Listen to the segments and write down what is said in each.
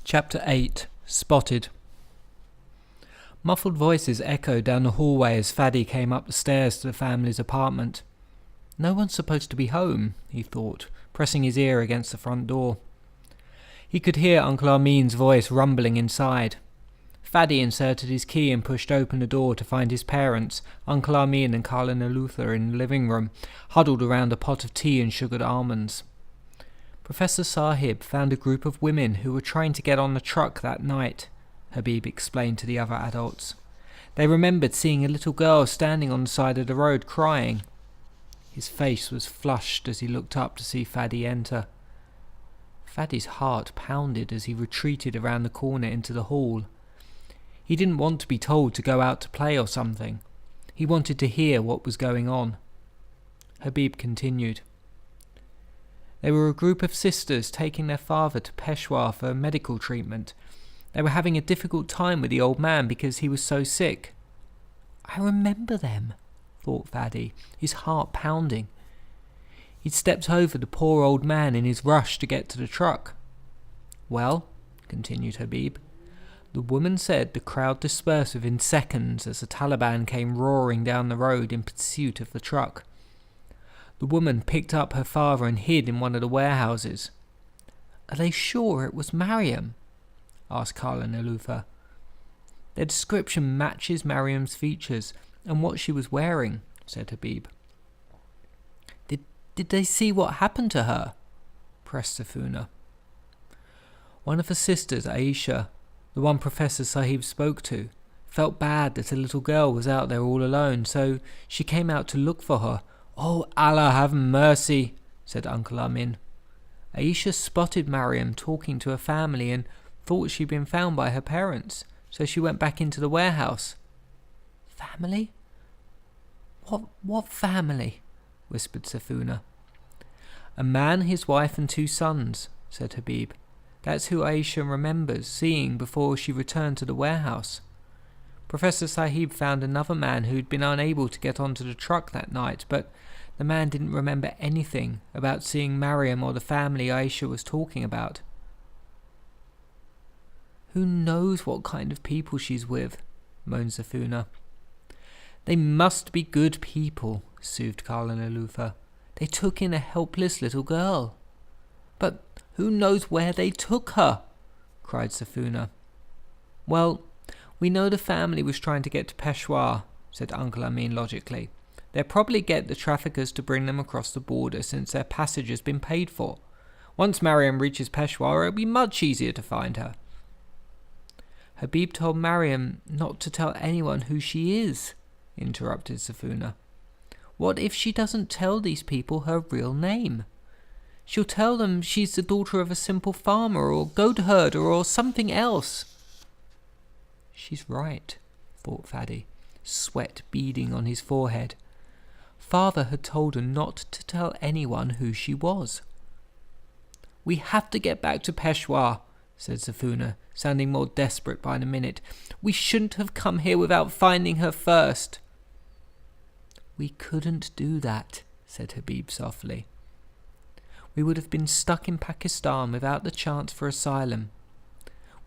Chapter 8. Spotted. Muffled voices echoed down the hallway as Faddy came up the stairs to the family's apartment. No one's supposed to be home, he thought, pressing his ear against the front door. He could hear Uncle Armin's voice rumbling inside. Faddy inserted his key and pushed open the door to find his parents, Uncle Armin and Karla Neluther, in the living room, huddled around a pot of tea and sugared almonds. Professor Sahib found a group of women who were trying to get on the truck that night, Habib explained to the other adults. They remembered seeing a little girl standing on the side of the road crying. His face was flushed as he looked up to see Faddy enter. Faddy's heart pounded as he retreated around the corner into the hall. He didn't want to be told to go out to play or something. He wanted to hear what was going on. Habib continued. They were a group of sisters taking their father to Peshawar for medical treatment. They were having a difficult time with the old man because he was so sick. I remember them, thought Faddy, his heart pounding. He'd stepped over the poor old man in his rush to get to the truck. Well, continued Habib, the woman said the crowd dispersed within seconds as the Taliban came roaring down the road in pursuit of the truck. The woman picked up her father and hid in one of the warehouses. Are they sure it was Mariam? Asked Karla Neluther. Their description matches Mariam's features and what she was wearing, said Habib. Did they see what happened to her? Pressed Safuna. One of the sisters, Aisha, the one Professor Sahib spoke to, felt bad that a little girl was out there all alone, so she came out to look for her. Oh, Allah have mercy, said Uncle Armin. Aisha spotted Mariam talking to her family and thought she'd been found by her parents, so she went back into the warehouse. Family? What family? Whispered Safuna. A man, his wife and 2 sons, said Habib. That's who Aisha remembers seeing before she returned to the warehouse. Professor Sahib found another man who'd been unable to get onto the truck that night, but the man didn't remember anything about seeing Mariam or the family Aisha was talking about. Who knows what kind of people she's with, moaned Safuna. They must be good people, soothed Karla Neluther. They took in a helpless little girl. But who knows where they took her? Cried Safuna. Well, we know the family was trying to get to Peshawar, said Uncle Armin logically. They'll probably get the traffickers to bring them across the border since their passage has been paid for. Once Mariam reaches Peshawar, it'll be much easier to find her. Habib told Mariam not to tell anyone who she is, interrupted Safuna. What if she doesn't tell these people her real name? She'll tell them she's the daughter of a simple farmer or goat herder or something else. She's right, thought Faddy, sweat beading on his forehead. Father had told her not to tell anyone who she was. We have to get back to Peshawar, said Safuna, sounding more desperate by the minute. We shouldn't have come here without finding her first. We couldn't do that, said Habib softly. We would have been stuck in Pakistan without the chance for asylum.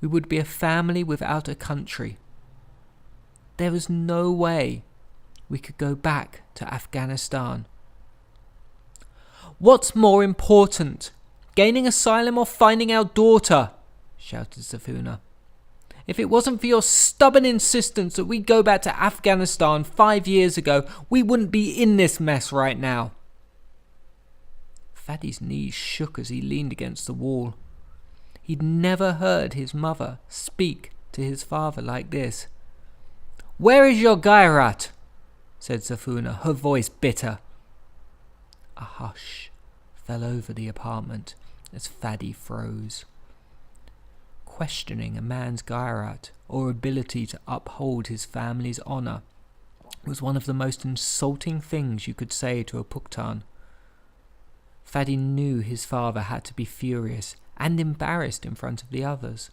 We would be a family without a country. There was no way we could go back to Afghanistan. What's more important, gaining asylum or finding our daughter? Shouted Safuna. If it wasn't for your stubborn insistence that we go back to Afghanistan 5 years ago, we wouldn't be in this mess right now. Faddy's knees shook as he leaned against the wall. He'd never heard his mother speak to his father like this. Where is your Gairat? Said Safuna, her voice bitter. A hush fell over the apartment as Faddy froze. Questioning a man's Gairat or ability to uphold his family's honour was one of the most insulting things you could say to a Pukhtan. Faddy knew his father had to be furious and embarrassed in front of the others.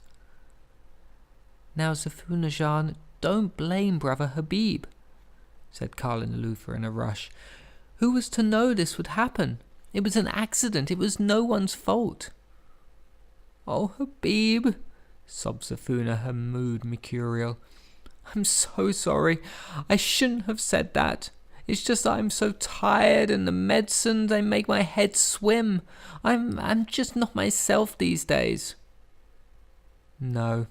Now, Safuna Jan, don't blame brother Habib, said Karla Neluther in a rush. Who was to know this would happen? It was an accident. It was no one's fault. Oh, Habib, sobbed Zafuna, her mood mercurial. "I'm so sorry. I shouldn't have said that. It's just that I'm so tired and the medicine, they make my head swim. I'm just not myself these days." "No,"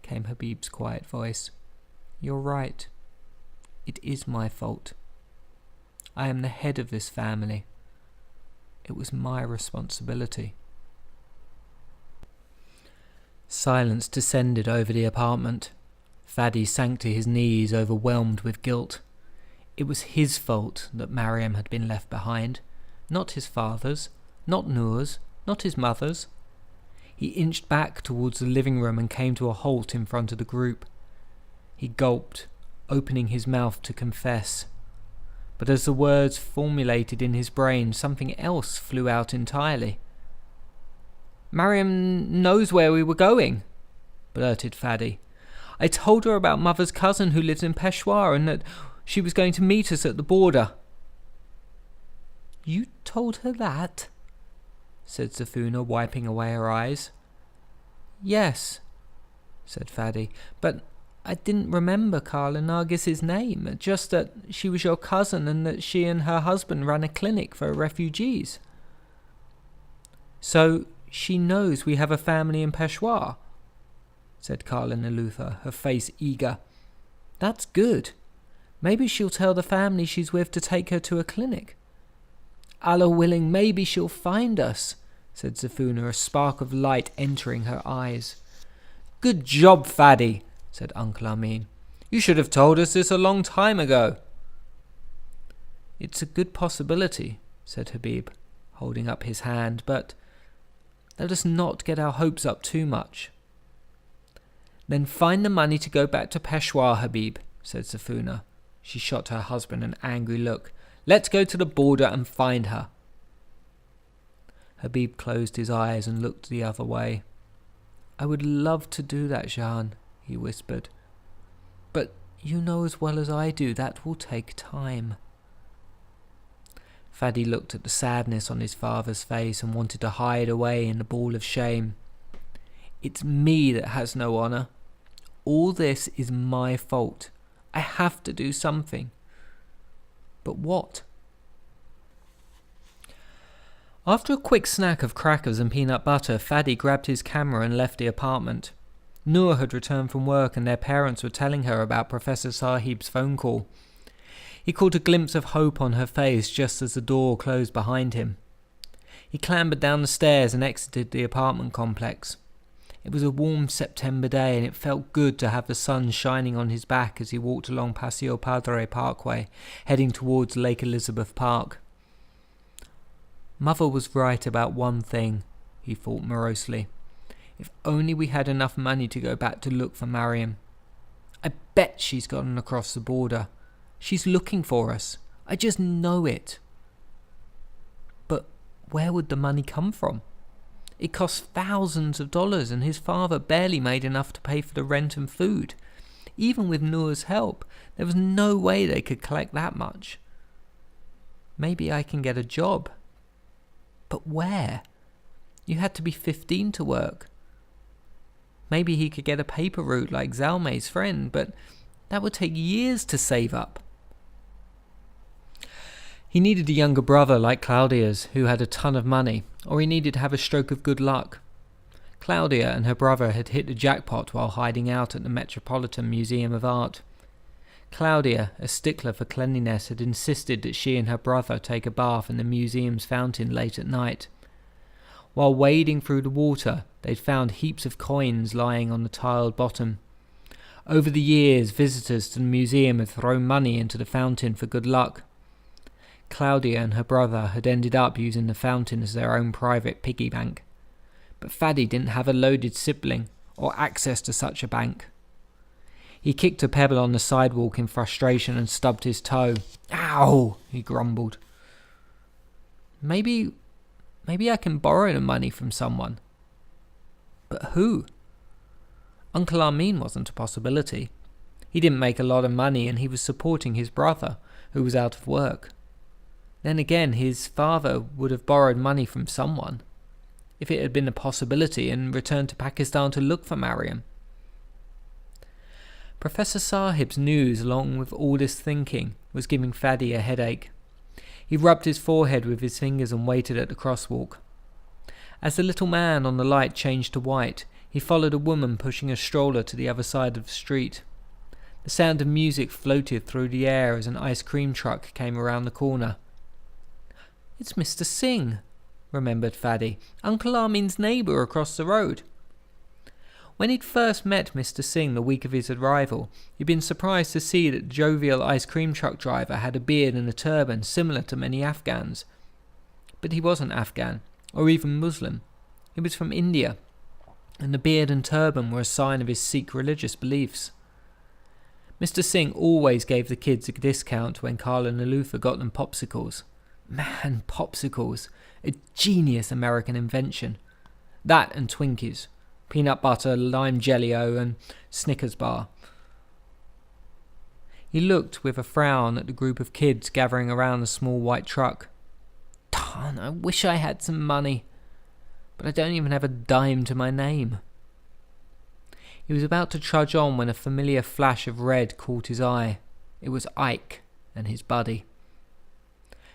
came Habib's quiet voice. "You're right. It is my fault. I am the head of this family. It was my responsibility." Silence descended over the apartment. Fadi sank to his knees, overwhelmed with guilt. It was his fault that Mariam had been left behind, not his father's, not Noor's, not his mother's. He inched back towards the living room and came to a halt in front of the group. He gulped, opening his mouth to confess. But as the words formulated in his brain, something else flew out entirely. "Mariam knows where we were going," blurted Fadi. "I told her about Mother's cousin who lives in Peshawar and that she was going to meet us at the border." "You told her that?" said Zafuna, wiping away her eyes. "Yes," said Fadi, "but I didn't remember Carla Nargis's name, just that she was your cousin and that she and her husband ran a clinic for refugees." "So she knows we have a family in Peshawar?" said Carla Nalutha, her face eager. "That's good. Maybe she'll tell the family she's with to take her to a clinic." "Allah willing, maybe she'll find us," said Zafuna, a spark of light entering her eyes. "Good job, Fadi," said Uncle Amin. "You should have told us this a long time ago." "It's a good possibility," said Habib, holding up his hand, "but let us not get our hopes up too much." "Then find the money to go back to Peshawar, Habib," said Zafuna. She shot her husband an angry look. "Let's go to the border and find her." Habib closed his eyes and looked the other way. "I would love to do that, Jean," he whispered. "But you know as well as I do that will take time." Fadi looked at the sadness on his father's face and wanted to hide away in the ball of shame. "It's me that has no honour. All this is my fault. I have to do something. But what?" After a quick snack of crackers and peanut butter, Fadi grabbed his camera and left the apartment. Noor had returned from work and their parents were telling her about Professor Sahib's phone call. He caught a glimpse of hope on her face just as the door closed behind him. He clambered down the stairs and exited the apartment complex. It was a warm September day and it felt good to have the sun shining on his back as he walked along Paseo Padre Parkway, heading towards Lake Elizabeth Park. Mother was right about one thing, he thought morosely. If only we had enough money to go back to look for Mariam. I bet she's gotten across the border. She's looking for us. I just know it. But where would the money come from? It cost thousands of dollars and his father barely made enough to pay for the rent and food. Even with Noor's help, there was no way they could collect that much. Maybe I can get a job. But where? You had to be 15 to work. Maybe he could get a paper route like Zalmay's friend, but that would take years to save up. He needed a younger brother like Claudia's, who had a ton of money, or he needed to have a stroke of good luck. Claudia and her brother had hit the jackpot while hiding out at the Metropolitan Museum of Art. Claudia, a stickler for cleanliness, had insisted that she and her brother take a bath in the museum's fountain late at night. While wading through the water, they'd found heaps of coins lying on the tiled bottom. Over the years, visitors to the museum had thrown money into the fountain for good luck. Claudia and her brother had ended up using the fountain as their own private piggy bank. But Fadi didn't have a loaded sibling or access to such a bank. He kicked a pebble on the sidewalk in frustration and stubbed his toe. "Ow!" he grumbled. Maybe I can borrow the money from someone. But who? Uncle Amin wasn't a possibility. He didn't make a lot of money and he was supporting his brother, who was out of work. Then again, his father would have borrowed money from someone. if it had been a possibility, and returned to Pakistan to look for Mariam. Professor Sahib's news, along with all this thinking, was giving Fadi a headache. He rubbed his forehead with his fingers and waited at the crosswalk. As the little man on the light changed to white, he followed a woman pushing a stroller to the other side of the street. The sound of music floated through the air as an ice cream truck came around the corner. "It's Mr. Singh," remembered Fadi, "Uncle Armin's neighbour across the road." When he'd first met Mr. Singh the week of his arrival, he'd been surprised to see that the jovial ice cream truck driver had a beard and a turban similar to many Afghans. But he wasn't Afghan, or even Muslim. He was from India, and the beard and turban were a sign of his Sikh religious beliefs. Mr. Singh always gave the kids a discount when Carl and Aloofa got them popsicles. Man, popsicles! A genius American invention. That and Twinkies. Peanut butter, lime jelly-o, and Snickers bar. He looked with a frown at the group of kids gathering around the small white truck. Darn, I wish I had some money, but I don't even have a dime to my name. He was about to trudge on when a familiar flash of red caught his eye. It was Ike and his buddy.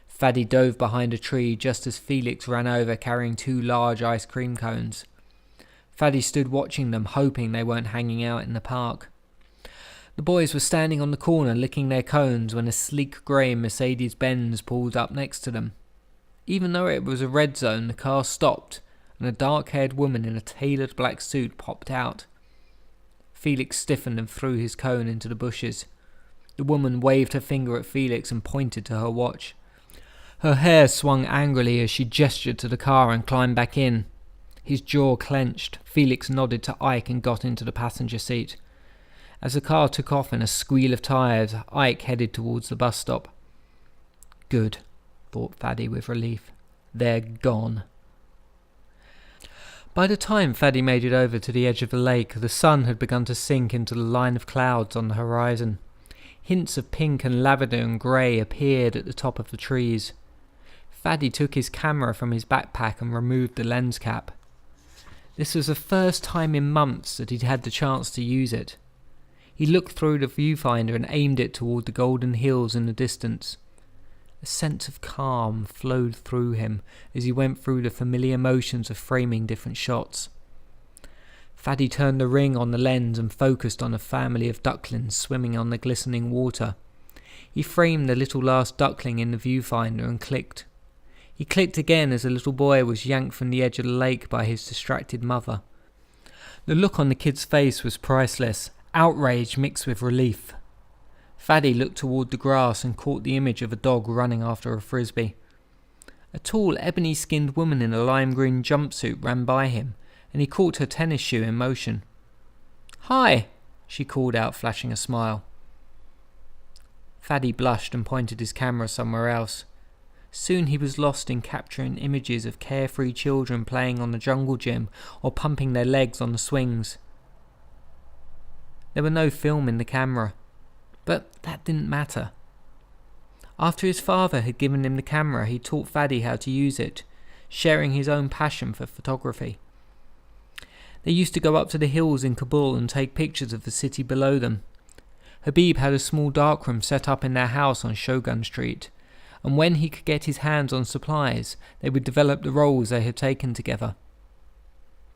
Fadi dove behind a tree just as Felix ran over carrying 2 large ice cream cones. Fadi stood watching them, hoping they weren't hanging out in the park. The boys were standing on the corner licking their cones when a sleek grey Mercedes-Benz pulled up next to them. Even though it was a red zone, the car stopped, and a dark-haired woman in a tailored black suit popped out. Felix stiffened and threw his cone into the bushes. The woman waved her finger at Felix and pointed to her watch. Her hair swung angrily as she gestured to the car and climbed back in. His jaw clenched. Felix nodded to Ike and got into the passenger seat. As the car took off in a squeal of tyres, Ike headed towards the bus stop. Good, thought Fadi with relief. They're gone. By the time Fadi made it over to the edge of the lake, the sun had begun to sink into the line of clouds on the horizon. Hints of pink and lavender and grey appeared at the top of the trees. Fadi took his camera from his backpack and removed the lens cap. This was the first time in months that he'd had the chance to use it. He looked through the viewfinder and aimed it toward the golden hills in the distance. A sense of calm flowed through him as he went through the familiar motions of framing different shots. Fadi turned the ring on the lens and focused on a family of ducklings swimming on the glistening water. He framed the little last duckling in the viewfinder and clicked. He clicked again as a little boy was yanked from the edge of the lake by his distracted mother. The look on the kid's face was priceless, outrage mixed with relief. Fadi looked toward the grass and caught the image of a dog running after a frisbee. A tall, ebony-skinned woman in a lime-green jumpsuit ran by him, and he caught her tennis shoe in motion. "Hi," she called out, flashing a smile. Fadi blushed and pointed his camera somewhere else. Soon he was lost in capturing images of carefree children playing on the jungle gym or pumping their legs on the swings. There were no film in the camera. But that didn't matter. After his father had given him the camera, he taught Fadi how to use it, sharing his own passion for photography. They used to go up to the hills in Kabul and take pictures of the city below them. Habib had a small darkroom set up in their house on Shogun Street, and when he could get his hands on supplies, they would develop the roles they had taken together.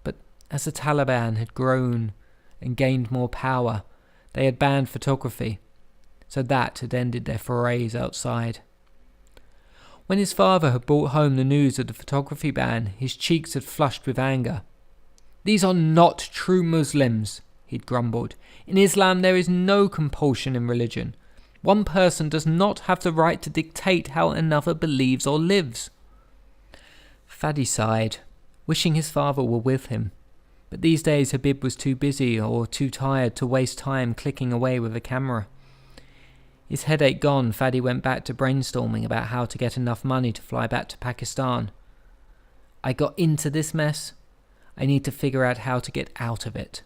But as the Taliban had grown and gained more power, they had banned photography. So that had ended their forays outside. When his father had brought home the news of the photography ban, his cheeks had flushed with anger. "These are not true Muslims," he'd grumbled. "In Islam there is no compulsion in religion. One person does not have the right to dictate how another believes or lives." Fadi sighed, wishing his father were with him. But these days Habib was too busy or too tired to waste time clicking away with a camera. His headache gone, Fadi went back to brainstorming about how to get enough money to fly back to Pakistan. "I got into this mess. I need to figure out how to get out of it."